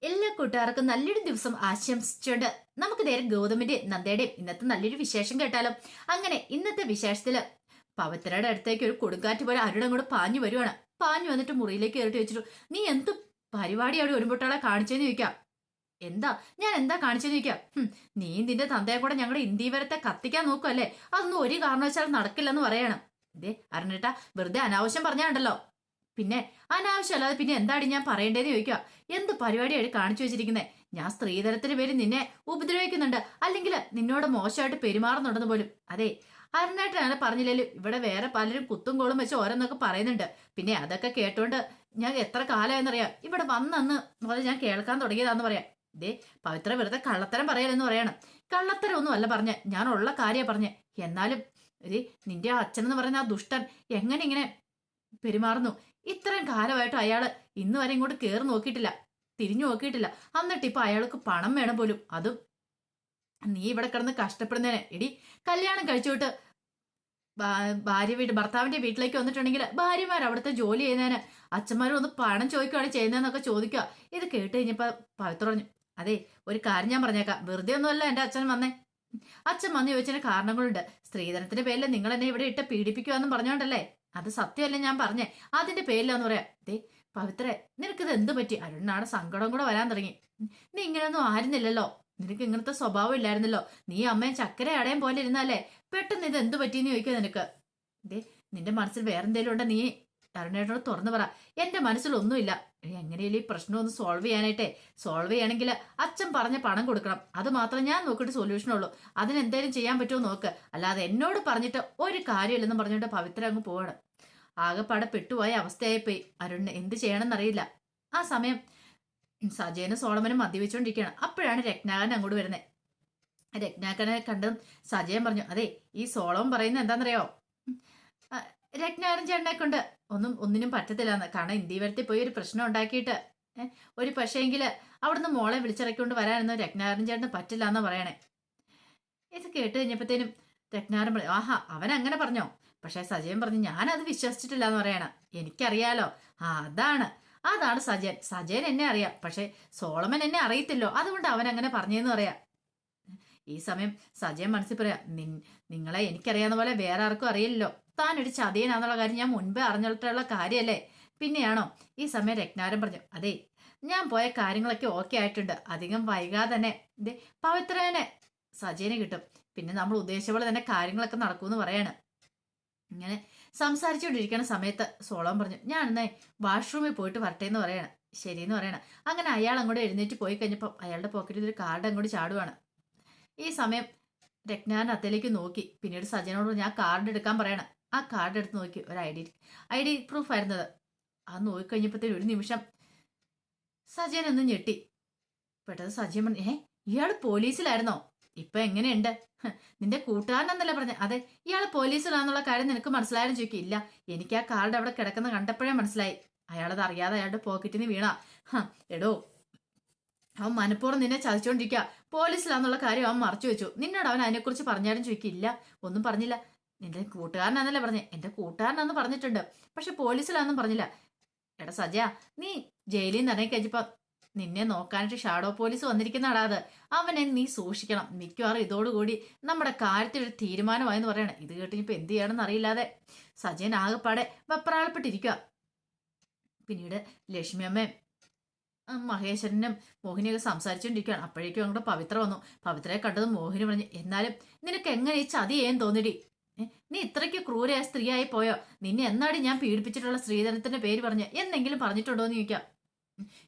എല്ലാ കൂട്ടുകാർക്കും നല്ലൊരു ദിവസം ആശംസിച്ചുകൊണ്ട് നമുക്ക് നേരെ ഗൗതമിന്റെ നന്ദയുടെയും ഇന്നത്തെ നല്ലൊരു വിശേഷം കേട്ടാലോ. അങ്ങനെ ഇന്നത്തെ വിശേഷത്തില് പവിത്രയുടെ അടുത്തേക്ക് ഒരു കൊടുങ്കാറ്റ് പോലെ അരുൺ അങ്ങോട്ട് പാഞ്ഞു വരുവാണ്. പാഞ്ഞു വന്നിട്ട് മുറിയിലേക്ക് കയറിട്ട് വെച്ചിട്ടു, നീ എന്ത് പരിപാടിയാണ് ഒരുമ്പൊട്ടാളെ കാണിച്ചെന്ന് ചോദിക്കാം. എന്താ ഞാൻ എന്താ കാണിച്ചെന്ന് ചോദിക്കാം. നീ നിന്റെ തന്തയെ കൂടെ ഞങ്ങളുടെ ഇന്ത്യവരത്തെ കത്തിക്കാൻ നോക്കുമല്ലേ, അതൊന്നും ഒരു കാരണവശാലും നടക്കില്ലെന്ന് പറയണം. ഇതേ അരുണേട്ടാ, വെറുതെ അനാവശ്യം പറഞ്ഞാണ്ടല്ലോ. പിന്നെ അനാവശ്യമല്ലാതെ പിന്നെ എന്താടി ഞാൻ പറയേണ്ടതെന്ന് ചോദിക്കുക. എന്ത് പരിപാടിയാണ് കാണിച്ചു വെച്ചിരിക്കുന്നത്? ഞാൻ സ്ത്രീധനത്തിന് പേര് നിന്നെ ഉപദ്രവിക്കുന്നുണ്ട്, അല്ലെങ്കിൽ നിന്നോട് മോശമായിട്ട് പെരുമാറുന്നുണ്ടെന്ന് പോലും. അതെ, അരുണായിട്ടാണ് പറഞ്ഞില്ലേലും ഇവിടെ വേറെ പലരും കുത്തും കോളും വെച്ച് ഓരോന്നൊക്കെ പറയുന്നുണ്ട്. പിന്നെ അതൊക്കെ കേട്ടോണ്ട് ഞാൻ എത്ര കാലമായെന്നറിയാം ഇവിടെ വന്നന്ന് മുതൽ ഞാൻ കേൾക്കാൻ തുടങ്ങിയതാന്ന് പറയാം. ഇതേ പവിത്ര വെറുതെ കള്ളത്തരം പറയലെന്ന് പറയണം. കള്ളത്തരം ഒന്നും അല്ല പറഞ്ഞ, ഞാൻ ഉള്ള കാര്യമാണ് പറഞ്ഞ്. എന്നാലും ഇത് നിന്റെ അച്ഛനെന്ന് പറയുന്ന ആ ദുഷ്ടൻ എങ്ങനെ ഇങ്ങനെ പെരുമാറുന്നു? ഇത്രയും കാലമായിട്ട് അയാള് ഇന്ന് വരെ ഇങ്ങോട്ട് കയറി നോക്കിയിട്ടില്ല, തിരിഞ്ഞു നോക്കിയിട്ടില്ല. എന്നിട്ട് ഇപ്പൊ അയാൾക്ക് പണം വേണം പോലും. അതും നീ ഇവിടെ കിടന്ന് കഷ്ടപ്പെടുന്നതിന്. എടി, കല്യാണം കഴിച്ചുവിട്ട് ഭർത്താവിന്റെ വീട്ടിലേക്ക് വന്നിട്ടുണ്ടെങ്കിൽ ഭാര്യമാർ അവിടുത്തെ ജോലി ചെയ്യുന്നതിന് അച്ഛന്മാരും ഒന്ന് പണം ചോദിക്കുകയാണ് ചെയ്യുന്നതെന്നൊക്കെ ചോദിക്കുക. ഇത് കേട്ട് കഴിഞ്ഞപ്പോ പവിത്ര പറഞ്ഞു, അതെ ഒരു കാര്യം ഞാൻ പറഞ്ഞേക്കാം, വെറുതെ ഒന്നുമല്ല എന്റെ അച്ഛൻ വന്നേ. അച്ഛൻ വന്ന് ചോദിച്ചതിന് കാരണങ്ങളുണ്ട്. സ്ത്രീധനത്തിന്റെ പേരിൽ നിങ്ങൾ എന്നെ ഇവിടെ ഇട്ട് പീഡിപ്പിക്കുവാന്നും പറഞ്ഞോണ്ടല്ലേ. അത് സത്യമല്ലേ ഞാൻ പറഞ്ഞേ, അതിന്റെ പേരിലാന്ന് പറയാം. ദേ പവിത്രേ, നിനക്കിത് എന്ത് പറ്റി? അരുണാണ് സങ്കടം കൂടെ വരാൻ തുടങ്ങി. നീ ഇങ്ങനെയൊന്നും ആയിരുന്നില്ലല്ലോ, നിനക്ക് ഇങ്ങനത്തെ സ്വഭാവം ഇല്ലായിരുന്നല്ലോ, നീ അമ്മയും ചക്കര അടയും പോലെ ഇരുന്നല്ലേ, പെട്ടെന്ന് ഇത് എന്ത് പറ്റിയെന്ന് ചോദിക്കുക നിനക്ക്. ദേ നിന്റെ മനസ്സിൽ വേറെന്തേലും ഉണ്ടോ നീ അരുണേട്ടനോട് തുറന്നു പറ. എന്റെ മനസ്സിലൊന്നുമില്ല. എങ്ങനെയാലും ഈ പ്രശ്നം ഒന്ന് സോൾവ് ചെയ്യാനായിട്ടേ, സോൾവ് ചെയ്യണമെങ്കിൽ അച്ഛൻ പറഞ്ഞ പണം കൊടുക്കണം. അത് മാത്രം ഞാൻ നോക്കിയിട്ട് സൊല്യൂഷനുള്ളൂ. അതിനെന്തേലും ചെയ്യാൻ പറ്റുമോ നോക്ക്, അല്ലാതെ എന്നോട് പറഞ്ഞിട്ട് ഒരു കാര്യമില്ലെന്ന് പറഞ്ഞിട്ട് പവിത്ര അങ്ങ് പോവാണ്. ആകെപ്പാടെ പെട്ടുപോയ അവസ്ഥയായിപ്പോയി അരുണിന്. എന്ത് ചെയ്യണമെന്നറിയില്ല. ആ സമയം സജയനും സോളമനും മദ്യവെച്ചുകൊണ്ടിരിക്കുകയാണ്. അപ്പോഴാണ് രത്നാകരൻ അങ്ങോട്ട് വരുന്നത്. രത്നാകരനെ കണ്ടും സജയൻ പറഞ്ഞു, അതെ ഈ സോളമൻ പറയുന്നത് എന്താണെന്നറിയോ, രത്നാകരൻ ചേട്ടനെ കൊണ്ട് ഒന്നിനും പറ്റത്തില്ലെന്ന്. കാരണം ഇന്ത്യവരത്തിൽ പോയി ഒരു പ്രശ്നം ഉണ്ടാക്കിയിട്ട് ഒരു പക്ഷേങ്കില് അവിടുന്ന് മോളെ വിളിച്ചിറക്കൊണ്ട് വരാനൊന്നും രത്നാകരൻ ചേട്ടന് പറ്റില്ല എന്നാ പറയണേ. ഇത് കേട്ട് കഴിഞ്ഞപ്പോഴത്തേനും രത്നാകരൻ പറഞ്ഞു, ആഹാ അവൻ അങ്ങനെ പറഞ്ഞോ? പക്ഷെ സജയൻ പറഞ്ഞു, ഞാനത് വിശ്വസിച്ചിട്ടില്ല എന്ന് പറയണം. എനിക്കറിയാലോ. അതാണ് അതാണ് സജയൻ എന്നെ അറിയാം, പക്ഷെ സോളമൻ എന്നെ അറിയത്തില്ലോ, അതുകൊണ്ട് അവൻ അങ്ങനെ പറഞ്ഞെന്ന് പറയാം. ഈ സമയം സജയൻ മനസ്സിൽ പറയാം, നിങ്ങളെ എനിക്കറിയാവുന്ന പോലെ വേറെ ആർക്കും അറിയില്ലല്ലോ, താനൊരു ചതിയനാന്നുള്ള കാര്യം ഞാൻ മുൻപേ അറിഞ്ഞിട്ടുള്ള കാര്യമല്ലേ, പിന്നെയാണോ? ഈ സമയം രത്നാകരൻ പറഞ്ഞു, അതെ ഞാൻ പോയ കാര്യങ്ങളൊക്കെ ഓക്കെ ആയിട്ടുണ്ട്, അധികം വൈകാതെ തന്നെ ഇതേ പവിത്രനെ സജയന് കിട്ടും, പിന്നെ നമ്മൾ ഉദ്ദേശിച്ച പോലെ തന്നെ കാര്യങ്ങളൊക്കെ നടക്കുമെന്ന് പറയാണ്. ഇങ്ങനെ സംസാരിച്ചുകൊണ്ടിരിക്കുന്ന സമയത്ത് സോളം പറഞ്ഞു, ഞാൻ എന്നേ വാഷ്റൂമിൽ പോയിട്ട് വരട്ടെ എന്ന് പറയണം. ശരിയെന്ന് പറയണം. അങ്ങനെ അയാൾ അങ്ങോട്ട് എഴുന്നേറ്റ് പോയി കഴിഞ്ഞപ്പോൾ അയാളുടെ പോക്കറ്റിൽ ഒരു കാർഡ് അങ്ങോട്ട് ചാടുവാണ്. ഈ സമയം രത്നാകരൻ അത്തേലേക്ക് നോക്കി. പിന്നീട് സജനോട് ഞാൻ കാർഡ് എടുക്കാൻ പറയണം. ആ കാർഡ് എടുത്ത് നോക്കി. ഒരു ഐ ഡി പ്രൂഫ് ആയിരുന്നത്. അത് നോക്കിക്കഴിഞ്ഞപ്പോഴത്തേനും ഒരു നിമിഷം സജയൻ ഒന്ന് ഞെട്ടി. പെട്ടെന്ന് സജയൻ പറഞ്ഞു, ഇയാൾ പോലീസിലായിരുന്നോ? ഇപ്പൊ എങ്ങനെയുണ്ട്? നിന്റെ കൂട്ടുകാരനെന്നല്ലേ പറഞ്ഞ? അതെ, ഇയാൾ പോലീസിലാന്നുള്ള കാര്യം നിനക്ക് മനസ്സിലായാലും ചോദിക്കും. ഇല്ല, എനിക്ക് ആ കാർഡ് അവിടെ കിടക്കുന്ന കണ്ടപ്പോഴേ മനസ്സിലായി. അയാളത് അറിയാതെ അയാളുടെ പോക്കറ്റിൽ നിന്ന് വീണ. എടോ, അവൻ മനഃപൂർവ്വം നിന്നെ ചതിച്ചോണ്ടിരിക്കുക. പോലീസിലാന്നുള്ള കാര്യം അവൻ മറച്ചു വെച്ചു. നിന്നോട് അവൻ അതിനെക്കുറിച്ച് പറഞ്ഞാലും ചോദിക്കില്ല. ഒന്നും പറഞ്ഞില്ല. നിന്റെ കൂട്ടുകാരനാന്നല്ലേ പറഞ്ഞേ? എന്റെ കൂട്ടുകാരനാന്ന് പറഞ്ഞിട്ടുണ്ട്, പക്ഷെ പോലീസിലാന്നും പറഞ്ഞില്ല. എടാ സജയ, നീ ജയിലിൽ നിന്ന് ഇറങ്ങി കഴിച്ചപ്പോ നിന്നെ നോക്കാനായിട്ട് ഷാഡോ പോലീസ് വന്നിരിക്കുന്നതാടാ. അത് അവനെ നീ സൂക്ഷിക്കണം. മിക്കവാറും ഇതോടുകൂടി നമ്മുടെ കാര്യത്തിൽ ഒരു തീരുമാനമായെന്ന് പറയണം. ഇത് കേട്ടിപ്പോ എന്ത് ചെയ്യണമെന്ന് അറിയില്ലാതെ സജയൻ ആകെപ്പാടെ വെപ്രാളപ്പെട്ടിരിക്കുക. പിന്നീട് ലക്ഷ്മി അമ്മയും മഹേശ്വരനും മോഹിനിയൊക്കെ സംസാരിച്ചുകൊണ്ടിരിക്കുകയാണ്. അപ്പോഴേക്കും അങ്ങോട്ട് പവിത്ര വന്നു. പവിത്രയെ കണ്ടതും മോഹിനി പറഞ്ഞു, എന്നാലും നിനക്ക് എങ്ങനെ ഈ ചതി ചെയ്യാൻ തോന്നിടി? നീ ഇത്രയ്ക്ക് ക്രൂരയായ സ്ത്രീയായി പോയോ? നിന്നെ എന്നാടി ഞാൻ പീഡിപ്പിച്ചിട്ടുള്ള സ്ത്രീധനത്തിന്റെ പേര് പറഞ്ഞ് എന്തെങ്കിലും പറഞ്ഞിട്ടുണ്ടോ എന്ന് ചോദിക്കാം.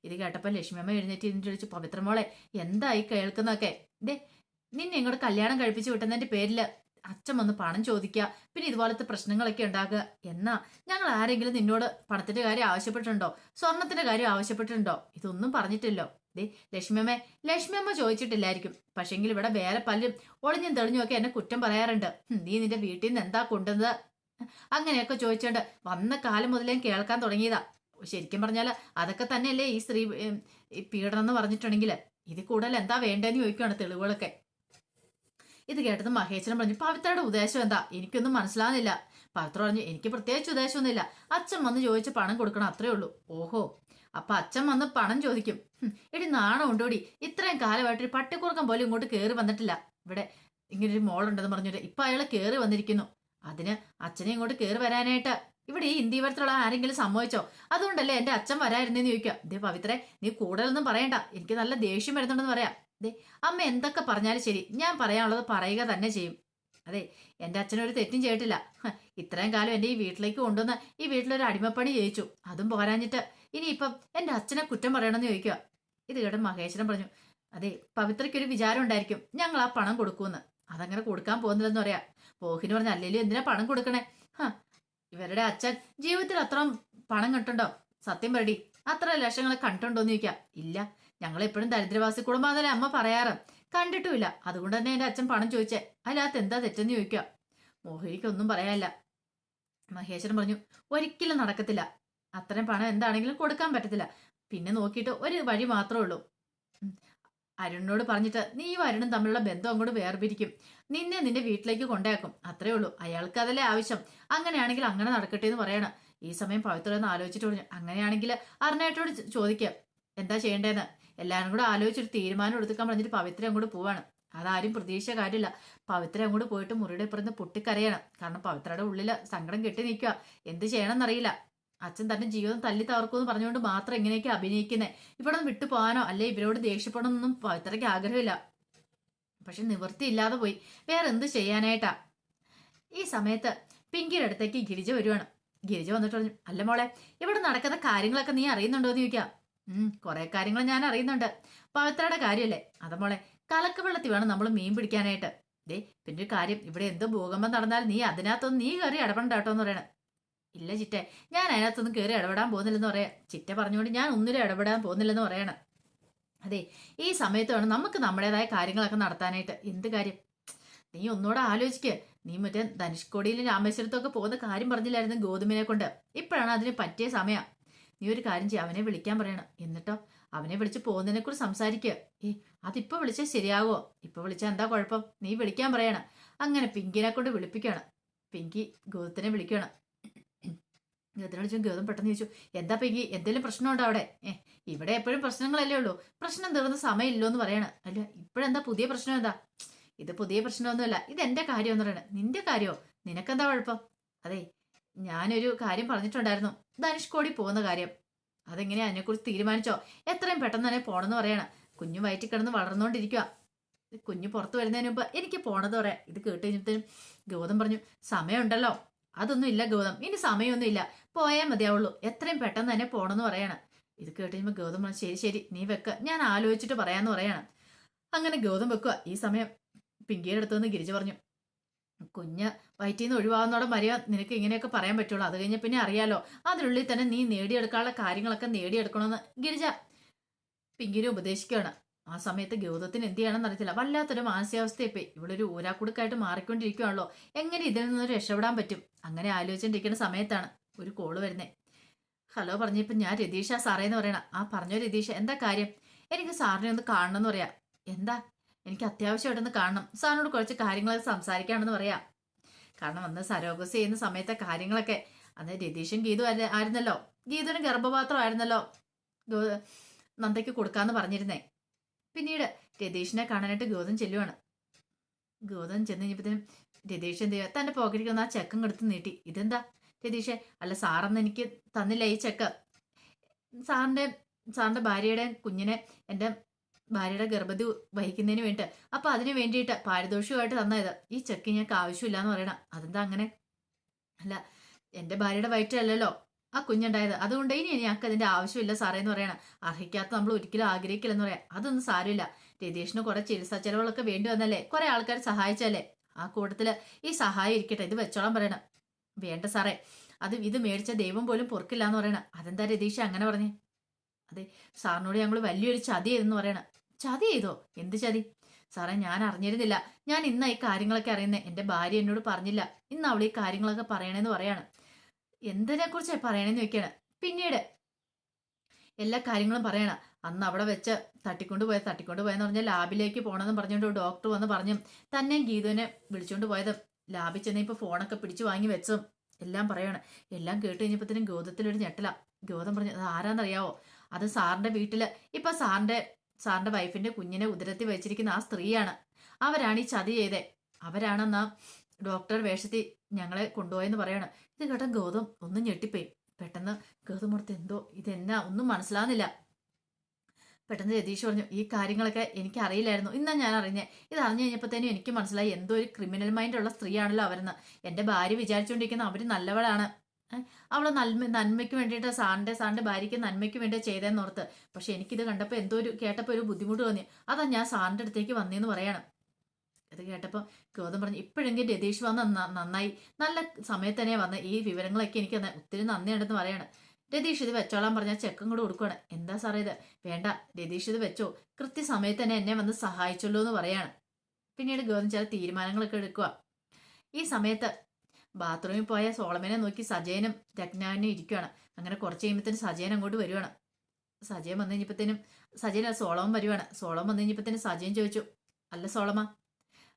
ഇത് കേട്ടപ്പോൾ ലക്ഷ്മിയമ്മ എഴുന്നേറ്റ് ഇരുന്ന് ചോദിച്ചു, പവിത്ര മോളെ എന്തായി കേൾക്കുന്നൊക്കെ? നിന്നെ ഇങ്ങോട്ട് കല്യാണം കഴിപ്പിച്ച് വിട്ടുന്നതിന്റെ പേരില് അച്ഛൻ വന്ന് പണം ചോദിക്കുക, പിന്നെ ഇതുപോലത്തെ പ്രശ്നങ്ങളൊക്കെ ഉണ്ടാക്കുക. എന്നാ ഞങ്ങൾ ആരെങ്കിലും നിന്നോട് പണത്തിന്റെ കാര്യം ആവശ്യപ്പെട്ടിട്ടുണ്ടോ? സ്വർണത്തിന്റെ കാര്യം ആവശ്യപ്പെട്ടിട്ടുണ്ടോ? ഇതൊന്നും പറഞ്ഞിട്ടില്ലോ. ലക്ഷ്മിയമ്മ ചോദിച്ചിട്ടില്ലായിരിക്കും, പക്ഷെങ്കിൽ ഇവിടെ വേറെ പലരും ഒളിഞ്ഞും തെളിഞ്ഞും ഒക്കെ എന്നെ കുറ്റം പറയാറുണ്ട്. നീ നിന്റെ വീട്ടിൽ നിന്ന് എന്താ കൊണ്ടുവന്നത് അങ്ങനെയൊക്കെ ചോദിച്ചോണ്ട് വന്ന കാലം മുതലേ കേൾക്കാൻ തുടങ്ങിയതാ. ശരിക്കും പറഞ്ഞാൽ അതൊക്കെ തന്നെയല്ലേ ഈ സ്ത്രീ പീഡനം എന്ന് പറഞ്ഞിട്ടുണ്ടെങ്കിൽ. ഇത് കൂടുതൽ എന്താ വേണ്ടതെന്ന് ചോദിക്കുകയാണ് തെളിവുകളൊക്കെ. ഇത് കേട്ടത് മഹേശ്വരൻ പറഞ്ഞു, പവിത്രയുടെ ഉദ്ദേശം എന്താ? എനിക്കൊന്നും മനസ്സിലാവുന്നില്ല. പവിത്ര പറഞ്ഞു, എനിക്ക് പ്രത്യേകിച്ച് ഉദ്ദേശമൊന്നുമില്ല, അച്ഛൻ വന്ന് ചോദിച്ച് പണം കൊടുക്കണം, അത്രേ ഉള്ളൂ. ഓഹോ, അപ്പൊ അച്ഛൻ വന്ന് പണം ചോദിക്കും. എടി നാണം ഉണ്ടോടി, ഇത്രയും കാലമായിട്ട് ഒരു പട്ടിക്കുറുക്കം പോലും ഇങ്ങോട്ട് കയറി വന്നിട്ടില്ല. ഇവിടെ ഇങ്ങനൊരു മോളുണ്ടെന്ന് പറഞ്ഞിട്ട് ഇപ്പൊ അയാൾ കയറി വന്നിരിക്കുന്നു. അതിന് അച്ഛനെ ഇങ്ങോട്ട് കയറി വരാനായിട്ട് ഇവിടെ ഈ ഇന്ത്യവരത്തിലുള്ള ആരെങ്കിലും സമ്മതിച്ചോ? അതുകൊണ്ടല്ലേ എന്റെ അച്ഛൻ വരായിരുന്നെന്ന് ചോദിക്കുക. ദേ പവിത്രേ, നീ കൂടുതലൊന്നും പറയണ്ട, എനിക്ക് നല്ല ദേഷ്യം വരുന്നുണ്ടെന്ന് പറയാം. ദേ അമ്മ എന്തൊക്കെ പറഞ്ഞാലും ശരി, ഞാൻ പറയാനുള്ളത് പറയുക തന്നെ ചെയ്യും. അതെ, എന്റെ അച്ഛനൊരു തെറ്റും ചെയ്തിട്ടില്ല. ഇത്രയും കാലം എന്റെ ഈ വീട്ടിലേക്ക് കൊണ്ടുവന്ന് ഈ വീട്ടിലൊരു അടിമപ്പണി ചെയ്യിച്ചു. അതും പോരാഞ്ഞിട്ട് ഇനിയിപ്പം എന്റെ അച്ഛനെ കുറ്റം പറയണമെന്ന് ചോദിക്കുക. ഇത് കേട്ട് മഹേശ്വരൻ പറഞ്ഞു, അതെ പവിത്രയ്ക്കൊരു വിചാരം ഉണ്ടായിരിക്കും ഞങ്ങൾ ആ പണം കൊടുക്കൂന്ന്. അതങ്ങനെ കൊടുക്കാൻ പോകുന്നില്ലെന്ന് പറയാ. മോഹിനി പറഞ്ഞു, അല്ലെങ്കിലും എന്തിനാ പണം കൊടുക്കണേ? ഇവരുടെ അച്ഛൻ ജീവിതത്തിൽ അത്ര പണം കണ്ടുണ്ടോ? സത്യം പറടി, അത്ര ലക്ഷങ്ങളെ കണ്ടുണ്ടോന്ന് ചോദിക്കാം. ഇല്ല, ഞങ്ങൾ എപ്പോഴും ദരിദ്രവാസി കുടുംബാന്നല്ലേ അമ്മ പറയാറ്. കണ്ടിട്ടുമില്ല, അതുകൊണ്ട് തന്നെ എന്റെ അച്ഛൻ പണം ചോദിച്ചേ. അതിനകത്ത് എന്താ തെറ്റെന്ന് ചോദിക്കുക. മോഹിനിക്ക് ഒന്നും പറയാനില്ല. മഹേശ്വരൻ പറഞ്ഞു, ഒരിക്കലും നടക്കത്തില്ല. അത്രയും പണം എന്താണെങ്കിലും കൊടുക്കാൻ പറ്റത്തില്ല. പിന്നെ നോക്കിയിട്ട് ഒരു വഴി മാത്രമേ ഉള്ളൂ. അരുണിനോട് പറഞ്ഞിട്ട് നീ അരുണും തമ്മിലുള്ള ബന്ധം അങ്ങോട്ട് വേർപിരിക്കും. നിന്നെ നിന്റെ വീട്ടിലേക്ക് കൊണ്ടാക്കും. അത്രേ ഉള്ളൂ. അയാൾക്ക് അതല്ലേ ആവശ്യം. അങ്ങനെയാണെങ്കിൽ അങ്ങനെ നടക്കട്ടെ എന്ന് പറയണം. ഈ സമയം പവിത്ര ഒന്ന് ആലോചിച്ചിട്ട് പറഞ്ഞു, അങ്ങനെയാണെങ്കിൽ അരുണേട്ടോട് ചോദിക്കാം എന്താ ചെയ്യേണ്ടതെന്ന്. എല്ലാവരും കൂടെ ആലോചിച്ചൊരു തീരുമാനം എടുത്തുക്കാൻ പറഞ്ഞിട്ട് പവിത്ര അങ്ങോട്ട് പോവാണ്. അതാരും പ്രതീക്ഷ കാര്യമില്ല. പവിത്ര അങ്ങോട്ട് പോയിട്ട് മുറിയുടെ ഇപ്പുറത്ത് പൊട്ടിക്കരയണം. കാരണം പവിത്രയുടെ ഉള്ളിൽ സങ്കടം കെട്ടി നിൽക്കുക. എന്ത് ചെയ്യണമെന്നറിയില്ല. അച്ഛൻ തന്റെ ജീവിതം തല്ലി തകർക്കുമെന്ന് പറഞ്ഞുകൊണ്ട് മാത്രം ഇങ്ങനെയൊക്കെ അഭിനയിക്കുന്നേ. ഇവിടെ നിന്ന് വിട്ടു പോകാനോ അല്ലെ ഇവരോട് ദേഷ്യപ്പെടണമെന്നും പവിത്രയ്ക്ക് ആഗ്രഹമില്ല. പക്ഷെ നിവൃത്തിയില്ലാതെ പോയി. വേറെ എന്ത് ചെയ്യാനായിട്ടാ? ഈ സമയത്ത് പിങ്കിയുടെ അടുത്തേക്ക് ഗിരിജ വരുവാണ്. ഗിരിജ വന്നിട്ട് പറഞ്ഞു, അല്ല മോളെ, ഇവിടെ നടക്കുന്ന കാര്യങ്ങളൊക്കെ നീ അറിയുന്നുണ്ടോ എന്ന് ചോദിക്കാം. കുറെ കാര്യങ്ങൾ ഞാൻ അറിയുന്നുണ്ട്. പവിത്രയുടെ കാര്യമല്ലേ? അത് മോളെ, കലക്കവെള്ളത്തിൽ വേണം നമ്മൾ മീൻ പിടിക്കാനായിട്ട്. ദേ പിന്നെ ഒരു കാര്യം, ഇവിടെ എന്ത് ഭൂകമ്പം നടന്നാൽ നീ അതിനകത്തൊന്നും നീ കയറി ഇടപെടട്ടോ എന്ന് പറയണേ. ഇല്ല ചിറ്റെ, ഞാൻ അതിനകത്തൊന്നും കയറി ഇടപെടാൻ പോകുന്നില്ലെന്ന് പറയാം. ചിറ്റ പറഞ്ഞുകൊണ്ട് ഞാൻ ഒന്നിലും ഇടപെടാൻ പോകുന്നില്ലെന്ന് പറയണം. അതെ, ഈ സമയത്ത് വേണം നമുക്ക് നമ്മുടേതായ കാര്യങ്ങളൊക്കെ നടത്താനായിട്ട്. എന്ത് കാര്യം? നീ ഒന്നുകൂടെ ആലോചിക്കുക. നീ മറ്റേ ധനുഷ്കോടിയിലും രാമേശ്വരത്തൊക്കെ പോകുന്ന കാര്യം പറഞ്ഞില്ലായിരുന്നു ഗോതമ്പിനെ കൊണ്ട്. ഇപ്പോഴാണ് അതിന് പറ്റിയ സമയം. നീ ഒരു കാര്യം ചെയ്യ, അവനെ വിളിക്കാൻ പറയണം. എന്നിട്ടോ അവനെ വിളിച്ച് പോകുന്നതിനെ കുറിച്ച് സംസാരിക്കുക. അതിപ്പോ വിളിച്ചാൽ ശരിയാവോ? ഇപ്പൊ വിളിച്ചാൽ എന്താ കുഴപ്പം? നീ വിളിക്കാൻ പറയണം. അങ്ങനെ പിങ്കിനെ കൊണ്ട് വിളിപ്പിക്കണം. പിങ്കി ഗോതത്തിനെ വിളിക്കണം. ഗൗതം വിളിച്ചു. ഗൗതം പെട്ടെന്ന് ചോദിച്ചു, എന്താ പിങ്കി, എന്തെങ്കിലും പ്രശ്നമുണ്ടോ അവിടെ? ഇവിടെ എപ്പോഴും പ്രശ്നങ്ങളല്ലേ ഉള്ളൂ. പ്രശ്നം തീർന്ന സമയമില്ലോ എന്ന് പറയണം. അല്ല ഇപ്പോഴെന്താ പുതിയ പ്രശ്നം? എന്താ ഇത്? പുതിയ പ്രശ്നമൊന്നുമല്ല, ഇത് എന്റെ കാര്യം എന്ന് പറയണ. നിന്റെ കാര്യമോ? നിനക്കെന്താ കുഴപ്പം? അതെ, ഞാനൊരു കാര്യം പറഞ്ഞിട്ടുണ്ടായിരുന്നു, ധനുഷ്കോടി പോകുന്ന കാര്യം. അതെങ്ങനെയാ? അതിനെക്കുറിച്ച് തീരുമാനിച്ചോ? എത്രയും പെട്ടെന്ന് തന്നെ പോണെന്ന് പറയണം. കുഞ്ഞു വയറ്റിൽ കിടന്ന് വളർന്നുകൊണ്ടിരിക്കുക. കുഞ്ഞു പുറത്തു വരുന്നതിന് മുമ്പ് എനിക്ക് പോണത് പറയാം. ഇത് കേട്ട് കഴിഞ്ഞപ്പോഴത്തേനും ഗൗതം പറഞ്ഞു, സമയമുണ്ടല്ലോ. അതൊന്നും ഇല്ല ഗൗതം, ഇനി സമയമൊന്നും ഇല്ല, പോയാൽ മതിയാവുള്ളൂ. എത്രയും പെട്ടെന്ന് തന്നെ പോണെന്ന് പറയണം. ഇത് കേട്ട് കഴിയുമ്പോൾ ഗൗതം പറഞ്ഞു, ശരി ശരി നീ വെക്ക, ഞാൻ ആലോചിച്ചിട്ട് പറയാന്ന് പറയണം. അങ്ങനെ ഗൗതം വെക്കുക. ഈ സമയം പിങ്കിയുടെ അടുത്തുനിന്ന് ഗിരിജ പറഞ്ഞു, കുഞ്ഞ് വയറ്റിൽ നിന്ന് ഒഴിവാകുന്നോടെ മര്യ നിനക്ക് ഇങ്ങനെയൊക്കെ പറയാൻ പറ്റുള്ളൂ. അത് കഴിഞ്ഞ പിന്നെ അറിയാലോ, അതിനുള്ളിൽ തന്നെ നീ നേടിയെടുക്കാനുള്ള കാര്യങ്ങളൊക്കെ നേടിയെടുക്കണമെന്ന് ഗിരിജ പിങ്കിനെ ഉപദേശിക്കുകയാണ്. ആ സമയത്ത് ഗൗതത്തിന് എന്ത് ചെയ്യണമെന്ന് അറിയത്തില്ല. വല്ലാത്തൊരു മാനസികാവസ്ഥയപ്പോ. ഇവിടെ ഒരു ഊരാക്കുടുക്കായിട്ട് മാറിക്കൊണ്ടിരിക്കുകയാണല്ലോ. എങ്ങനെ ഇതിൽ നിന്ന് രക്ഷപ്പെടാൻ പറ്റും? അങ്ങനെ ആലോചിച്ചിട്ടിരിക്കുന്ന സമയത്താണ് ഒരു കോള് വരുന്നേ. ഹലോ പറഞ്ഞപ്പോ, ഞാൻ രതീഷ സാറേന്ന് പറയണം. ആ പറഞ്ഞോ രതീഷ, എന്താ കാര്യം? എനിക്ക് സാറിനെ ഒന്ന് കാണണം എന്ന് പറയാം. എന്താ? എനിക്ക് അത്യാവശ്യമായിട്ടൊന്ന് കാണണം. സാറിനോട് കുറച്ച് കാര്യങ്ങളൊക്കെ സംസാരിക്കാണെന്ന് പറയാം. കാരണം അന്ന് സരോഗസ് ചെയ്യുന്ന സമയത്തെ കാര്യങ്ങളൊക്കെ, അന്ന് രതീഷും ഗീതു ആയിരുന്നല്ലോ. ഗീതുവിന് ഗർഭപാത്രമായിരുന്നല്ലോ നന്ദയ്ക്ക് കൊടുക്കാന്ന് പറഞ്ഞിരുന്നേ. പിന്നീട് രതീഷിനെ കാണാനായിട്ട് ഗൗതം ചെല്ലുവാണ്. ഗൗതം ചെന്ന് കഴിഞ്ഞപ്പോഴത്തേനും രതീഷ് എന്ത് ചെയ്യുക, തന്റെ പോക്കറ്റിൽ വന്ന് ആ ചെക്കം എടുത്ത് നീട്ടി. ഇതെന്താ രതീഷെ? അല്ല സാറന്ന് എനിക്ക് തന്നില്ല ഈ ചെക്ക്. സാറിന്റെ ഭാര്യയുടെ കുഞ്ഞിനെ എന്റെ ഭാര്യയുടെ ഗർഭതി വഹിക്കുന്നതിന് വേണ്ടിയിട്ട്, അപ്പൊ അതിന് വേണ്ടിയിട്ട് പാരിതോഷികമായിട്ട് തന്നത്. ഈ ചെക്ക് ഞങ്ങൾക്ക് ആവശ്യമില്ല എന്ന് പറയണം. അതെന്താ അങ്ങനെ? അല്ല എന്റെ ഭാര്യയുടെ വയറ്റിലല്ലോ ആ കുഞ്ഞുണ്ടായത്, അതുകൊണ്ട് ഇനി ഞങ്ങൾക്ക് അതിന്റെ ആവശ്യമില്ല സാറേ എന്ന് പറയണം. അർഹിക്കാത്ത നമ്മൾ ഒരിക്കലും ആഗ്രഹിക്കില്ലെന്ന് പറയാം. അതൊന്നും സാരമില്ല. രതീഷിന് കുറെ ചികിത്സാ ചെലവുകളൊക്കെ വേണ്ടി വന്നല്ലേ, കുറെ ആൾക്കാർ സഹായിച്ചല്ലേ, ആ കൂട്ടത്തില് ഈ സഹായം ഇരിക്കട്ടെ, ഇത് വെച്ചോളാൻ പറയണം. വേണ്ട സാറേ, ഇത് മേടിച്ച ദൈവം പോലും പൊറുക്കില്ല എന്ന് പറയണം. അതെന്താ രതീഷ് അങ്ങനെ പറഞ്ഞേ? അതെ, സാറിനോട് ഞങ്ങൾ വലിയൊരു ചതി ചെയ്തെന്ന് പറയണം. ചതി ചെയ്തോ? എന്ത് ചതി? സാറേ ഞാൻ അറിഞ്ഞിരുന്നില്ല. ഞാൻ ഇന്നാ ഈ കാര്യങ്ങളൊക്കെ അറിയുന്നേ. എന്റെ ഭാര്യ എന്നോട് പറഞ്ഞില്ല. ഇന്ന് അവൾ ഈ കാര്യങ്ങളൊക്കെ പറയണേന്ന് പറയാണ്. എന്തിനെ കുറിച്ചാണ് പറയണേന്ന് ചോദിക്കാണ്. പിന്നീട് എല്ലാ കാര്യങ്ങളും പറയണം. അന്ന് അവിടെ വെച്ച് തട്ടിക്കൊണ്ടുപോയെന്ന് പറഞ്ഞാൽ ലാബിലേക്ക് പോകണമെന്ന് പറഞ്ഞുകൊണ്ട് ഡോക്ടർ വന്ന് പറഞ്ഞു തന്നെ ഗീതുവിനെ വിളിച്ചോണ്ട് പോയത്. ലാബിൽ ചെന്ന് ഇപ്പൊ ഫോണൊക്കെ പിടിച്ചു വാങ്ങി വെച്ചും എല്ലാം പറയണം. എല്ലാം കേട്ട് കഴിഞ്ഞപ്പോഴത്തേനും ഗൗതത്തിലൊരു ഞെട്ടല. ഗൗതം പറഞ്ഞു, അത് ആരാന്നറിയാവോ? അത് സാറിന്റെ വീട്ടില് ഇപ്പൊ സാറിന്റെ വൈഫിന്റെ കുഞ്ഞിനെ ഉദരത്തിൽ വെച്ചിരിക്കുന്ന ആ സ്ത്രീയാണ്. അവരാണ് ഈ ചതി ചെയ്തേ. അവരാണെന്നാ ഡോക്ടർ വേഷത്തിൽ ഞങ്ങളെ കൊണ്ടുപോയെന്ന് പറയണം. ഇത് കേട്ട ഗൗതം ഒന്നും ഞെട്ടിപ്പോയി. പെട്ടെന്ന് ഗൗതം ഓർത്ത് എന്തോ ഇതെന്നാ ഒന്നും മനസ്സിലാവുന്നില്ല. പെട്ടെന്ന് രതീഷ് പറഞ്ഞു, ഈ കാര്യങ്ങളൊക്കെ എനിക്ക് അറിയില്ലായിരുന്നു, ഇന്നാ ഞാൻ അറിഞ്ഞേ. ഇത് അറിഞ്ഞു കഴിഞ്ഞപ്പോഴത്തേനും എനിക്ക് മനസ്സിലായി എന്തോ ഒരു ക്രിമിനൽ മൈൻഡ് ഉള്ള സ്ത്രീയാണല്ലോ അവരെന്ന്. എന്റെ ഭാര്യ വിചാരിച്ചുകൊണ്ടിരിക്കുന്ന അവര് നല്ലവളാണ്, അവളെ നന്മയ്ക്ക് വേണ്ടിയിട്ട് സാറിന്റെ ഭാര്യയ്ക്ക് നന്മയ്ക്ക് വേണ്ടി ചെയ്തതെന്ന് ഓർത്ത്. പക്ഷെ എനിക്കിത് കണ്ടപ്പോൾ എന്തോ ഒരു കേട്ടപ്പോൾ ഒരു ബുദ്ധിമുട്ട് തോന്നി. അതാ ഞാൻ സാറിന്റെ അടുത്തേക്ക് വന്നേന്ന് പറയാണ്. ഇത് കേട്ടപ്പോൾ ഗൗതം പറഞ്ഞു, ഇപ്പോഴെങ്കിലും രതീഷ് വന്ന നന്നായി, നല്ല സമയത്ത് തന്നെ വന്ന ഈ വിവരങ്ങളൊക്കെ എനിക്ക് ഒത്തിരി നന്ദിയുണ്ടെന്ന് പറയാണ്. രതീഷ് ഇത് വെച്ചോളാൻ പറഞ്ഞാൽ ചെക്കും കൂടെ കൊടുക്കുകയാണ്. എന്താ സാറേ ഇത്? വേണ്ട, രതീഷ് ഇത് വെച്ചോ, കൃത്യസമയത്ത് തന്നെ എന്നെ വന്ന് സഹായിച്ചല്ലോ എന്ന് പറയാണ്. പിന്നീട് ഗൗതം ചില തീരുമാനങ്ങളൊക്കെ എടുക്കുക. ഈ സമയത്ത് ബാത്റൂമിൽ പോയ സോളമനെ നോക്കി സജയനും രത്നാനും ഇരിക്കുകയാണ്. അങ്ങനെ കുറച്ച് കഴിയുമ്പോഴത്തേനും സജയൻ അങ്ങോട്ട് വരുവാണ്. സജയൻ വന്നു കഴിഞ്ഞപ്പോഴത്തേനും സജയൻ സോളമൻ വരുവാണ്. സോളമൻ വന്നു കഴിഞ്ഞപ്പോഴത്തേനും സജയൻ ചോദിച്ചു, അല്ല സോളമ,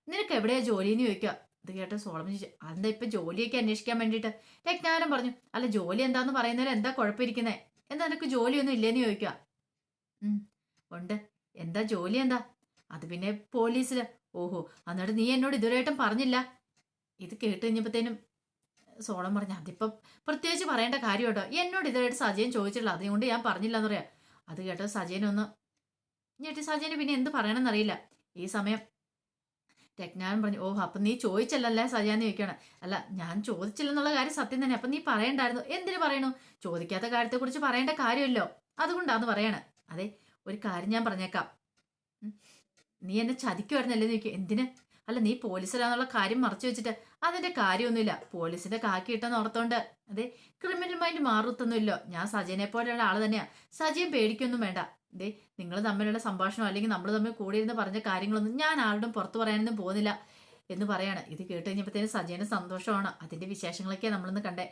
നിനക്ക് എവിടെയാ ജോലിന്ന് ചോദിക്കുക. ഇത് കേട്ട സോളമൻ ചോദിച്ചു, അതെന്താ ഇപ്പൊ ജോലിയൊക്കെ അന്വേഷിക്കാൻ വേണ്ടിയിട്ട്? രത്നാകരൻ പറഞ്ഞു, അല്ല ജോലി എന്താന്ന് പറയുന്നതിൽ എന്താ കുഴപ്പമിരിക്കുന്നേ? എന്താ നിനക്ക് ജോലിയൊന്നും ഇല്ലേന്ന് ചോദിക്കുക. ഉണ്ട്, എന്താ ജോലി എന്താ? അത് പിന്നെ പോലീസില്. ഓഹോ, എന്നിട്ട് നീ എന്നോട് ഇതുവരെയായിട്ടും പറഞ്ഞില്ല. ഇത് കേട്ട് കഴിഞ്ഞപ്പോഴത്തേനും സോളം പറഞ്ഞു, അതിപ്പോ പ്രത്യേകിച്ച് പറയേണ്ട കാര്യം കേട്ടോ, എന്നോട് ഇതുവരെയായിട്ട് സജയൻ ചോദിച്ചിട്ടില്ല, അതുകൊണ്ട് ഞാൻ പറഞ്ഞില്ല എന്ന് പറയാം. അത് കേട്ടോ സജയനൊന്ന് ഞെട്ടി. സജയന് പിന്നെ എന്ത് പറയണമെന്നറിയില്ല. ഈ സമയം രത്നാകരൻ പറഞ്ഞു, ഓഹോ, അപ്പൊ നീ ചോദിച്ചല്ലേ സജയാന്ന് ചോദിക്കണം. അല്ല, ഞാൻ ചോദിച്ചില്ലെന്നുള്ള കാര്യം സത്യം തന്നെ. അപ്പൊ നീ പറയണ്ടായിരുന്നു. എന്തിനു പറയണു? ചോദിക്കാത്ത കാര്യത്തെക്കുറിച്ച് പറയേണ്ട കാര്യമല്ലോ, അതുകൊണ്ടാന്ന് പറയണേ. അതെ, ഒരു കാര്യം ഞാൻ പറഞ്ഞേക്കാം, നീ എന്നെ ചതിക്കുമായിരുന്നല്ലേ ചോദിക്കും. എന്തിന്? അല്ല, നീ പോലീസിലാന്നുള്ള കാര്യം മറച്ചു വെച്ചിട്ട് അതിന്റെ കാര്യമൊന്നുമില്ല. പോലീസിന്റെ കാക്കി ഇട്ടെന്ന് ഓർത്തോണ്ട് അതെ ക്രിമിനൽ മൈൻഡ് മാറത്തൊന്നുമില്ലോ. ഞാൻ സജയനെ പോലെയുള്ള ആള് തന്നെയാ. സജയൻ പേടിക്കൊന്നും വേണ്ട. ദേ, നിങ്ങൾ തമ്മിലുള്ള സംഭാഷണം അല്ലെങ്കിൽ നമ്മൾ തമ്മിൽ കൂടി ഇരുന്ന് പറഞ്ഞ കാര്യങ്ങളൊന്നും ഞാൻ ആരോടും പുറത്തു പറയാനൊന്നും പോകുന്നില്ല എന്ന് പറയാണ്. ഇത് കേട്ട് കഴിഞ്ഞപ്പോഴത്തേനും സജയന് സന്തോഷമാണ്. അതിന്റെ വിശേഷങ്ങളൊക്കെ നമ്മളിന്ന് കണ്ടേ.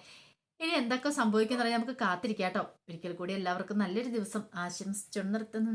ഇനി എന്തൊക്കെ സംഭവിക്കുന്ന നമുക്ക് കാത്തിരിക്കാട്ടോ. ഒരിക്കൽ കൂടി എല്ലാവർക്കും നല്ലൊരു ദിവസം ആശംസിച്ചു നിർത്തുന്നു.